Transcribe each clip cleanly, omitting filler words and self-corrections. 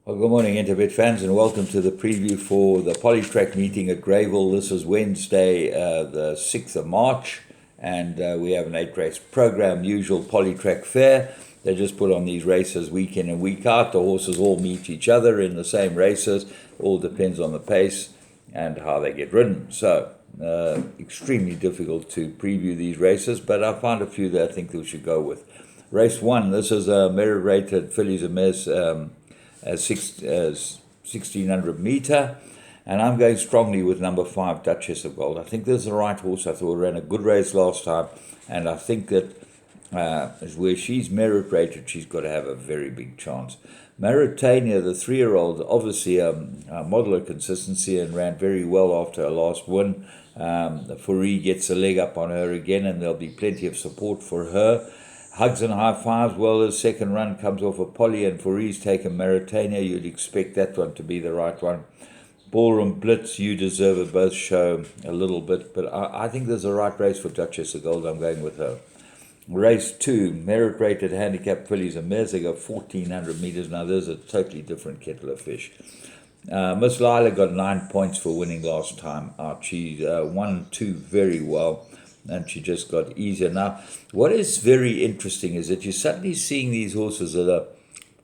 Well, good morning, Interbet fans, and welcome to the preview for the Polytrack meeting at Greyville. This is Wednesday, the 6th of March, and we have an 8-race program, usual Polytrack fair. They just put on these races week in and week out. The horses all meet each other in the same races. All depends on the pace and how they get ridden. So, extremely difficult to preview these races, but I found a few that I think we should go with. Race 1, this is a merit-rated fillies and mares, as 1600 meter, and I'm going strongly with number 5, Duchess of Gold. I think this is the right horse. I thought ran a good race last time, and I think that where she's merit rated, she's got to have a very big chance. Maritania, the 3-year-old, obviously a model of consistency and ran very well after her last win. Fourie gets a leg up on her again, and there'll be plenty of support for her. Hugs and high fives, well, his second run comes off a Polly, and Fourie's taken Maritania. You'd expect that one to be the right one. Ballroom Blitz, You Deserve It, both show a little bit, but I think there's a right race for Duchess of Gold. I'm going with her. Race 2, merit-rated handicap fillies and mares. They go 1,400 meters. Now, there's a totally different kettle of fish. Miss Lila got 9 points for winning last time out. She won 2 very well, and she just got easier. Now, what is very interesting is that you're suddenly seeing these horses that are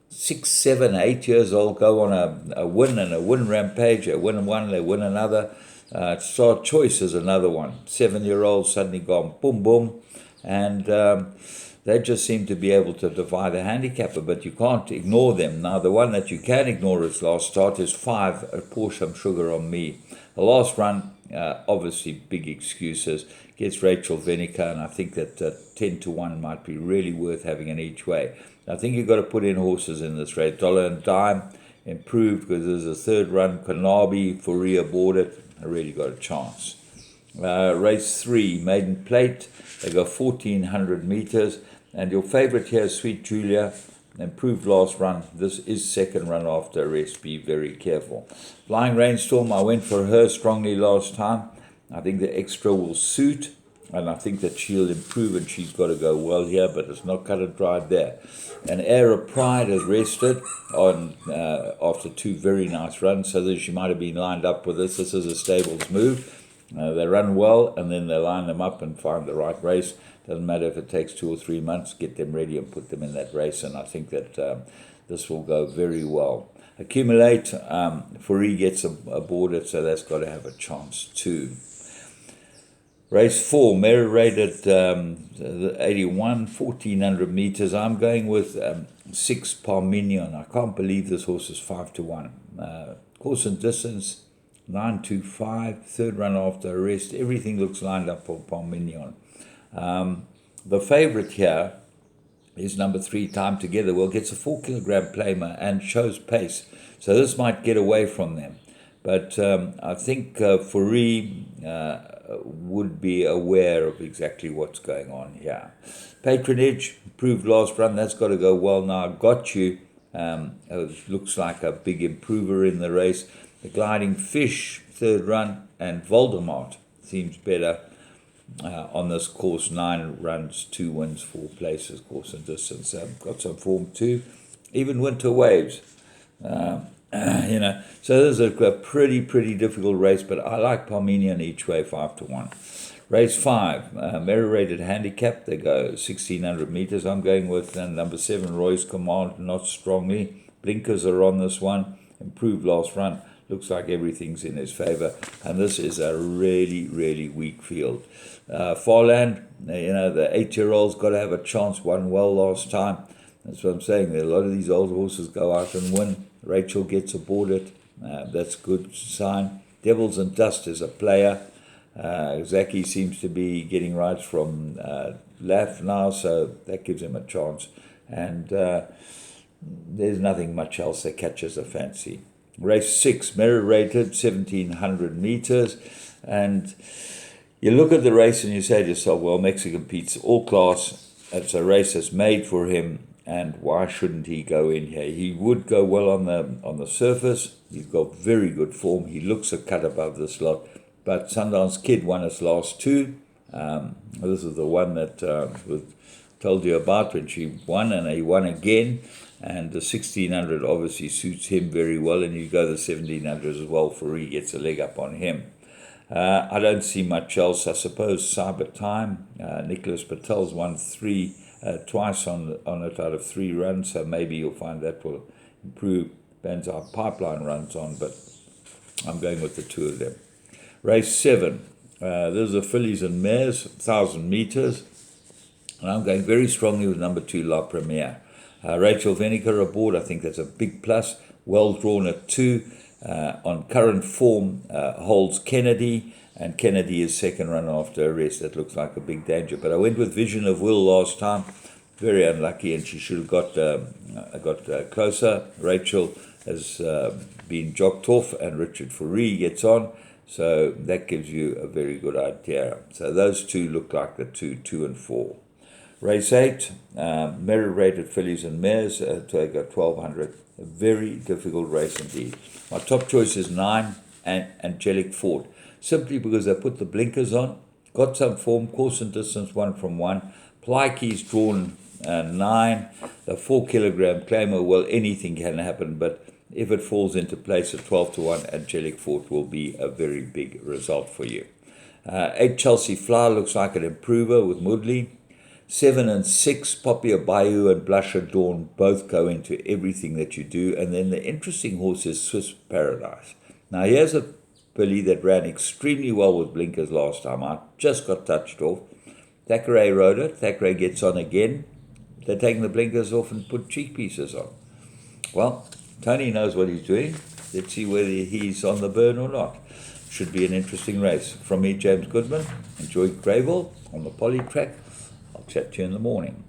6, 7, 8 years old go on a win and a win rampage. They win one, they win another. Star Choice is another one. 7-year-old suddenly gone boom, boom. And they just seem to be able to defy the handicapper, but you can't ignore them. Now, the one that you can ignore its last start is 5, Pour Some Sugar on Me. The last run, obviously big excuses, gets Rachel Venica, and I think that 10 to 1 might be really worth having an each way. I think you've got to put in horses in this race. Dollar and Dime improved because there's a third run. Kanabi, Fourie aboard it. I really got a chance. Race 3, Maiden Plate. They go 1,400 meters. And your favorite here is Sweet Julia. Improved last run. This is second run after arrest. Be very careful. Flying Rainstorm, I went for her strongly last time. I think the extra will suit, and I think that she'll improve, and she's got to go well here, but it's not cut and dried there. And Air of Pride has rested on after 2 very nice runs, so that she might have been lined up with this. This is a stables move. They run well, and then they line them up and find the right race. Doesn't matter if it takes 2 or 3 months, get them ready and put them in that race, and I think that this will go very well. Accumulate, Fourie gets aboard it, so that's got to have a chance too. Race 4, merit-rated 81, 1,400 meters. I'm going with 6, Parmenion. I can't believe this horse is 5 to 1. Course and distance, 9.25, third run after arrest. Everything looks lined up for Parmenion. The favorite here is number 3, Time Together. Well, gets a 4-kilogram claimer and shows pace. So this might get away from them. But I think Fourie would be aware of exactly what's going on here. Patronage, improved last run. That's got to go well now. Got You. Looks like a big improver in the race. The Gliding Fish, third run. And Voldemort seems better on this course. 9 runs, 2 wins, 4 places, course and distance. Got some form too. Even Winter Waves. So this is a pretty difficult race, but I like Parmenion each way, 5 to 1. Race 5, merit-rated handicap. They go 1,600 meters. I'm going with number 7, Roy's Command, not strongly. Blinkers are on this one. Improved last run. Looks like everything's in his favor, and this is a really weak field. Farland, the 8-year-old's got to have a chance. Won well last time. That's what I'm saying. A lot of these old horses go out and win. Rachel gets aboard it. That's a good sign. Devils and Dust is a player. Zaki seems to be getting rights from Laff now, so that gives him a chance. And there's nothing much else that catches a fancy. Race 6, merit-rated, 1,700 meters. And you look at the race and you say to yourself, well, Mexican Pete's all class. It's a race that's made for him. And why shouldn't he go in here? He would go well on the surface. He's got very good form. He looks a cut above this lot. But Sundance Kid won his last 2. This is the one that was told you about when she won, and he won again. And the 1600 obviously suits him very well, and you go the 1700 as well. Fourie gets a leg up on him. I don't see much else. I suppose Cyber Time. Nicholas Patel's won twice on it out of 3 runs, so maybe you'll find that will improve Banzai Pipeline runs on, but I'm going with the 2 of them. Race 7. There's the fillies and mares, 1,000 metres, and I'm going very strongly with number 2, La Premiere. Rachel Veneker aboard, I think that's a big plus. Well drawn at 2. On current form, holds Kennedy, and Kennedy is second run after a rest. That looks like a big danger. But I went with Vision of Will last time. Very unlucky, and she should have got closer. Rachel has been jocked off, and Richard Fourie gets on. So that gives you a very good idea. So those 2 look like the 2 and 4. Race 8, merit-rated fillies and mares, to go 1,200. A very difficult race indeed. My top choice is 9, and Angelic Ford, simply because they put the blinkers on, got some form, course and distance 1 from 1. Plyke's drawn 9, the 4 kilogram claimer. Well, anything can happen, but if it falls into place at 12 to 1, Angelic Fort will be a very big result for you. 8 Chelsea Flower looks like an improver with Moodley. 7 and 6 Poppy Bayou and Blusher Dawn both go into everything that you do. And then the interesting horse is Swiss Paradise. Now here's a filly that ran extremely well with blinkers last time out, just got touched off. Thackeray rode it. Thackeray gets on again. They're taking the blinkers off and put cheek pieces on. Well, Tony knows what he's doing. Let's see whether he's on the burn or not. Should be an interesting race. From me, James Goodman. Enjoy Greyville on the Poly track. I'll chat to you in the morning.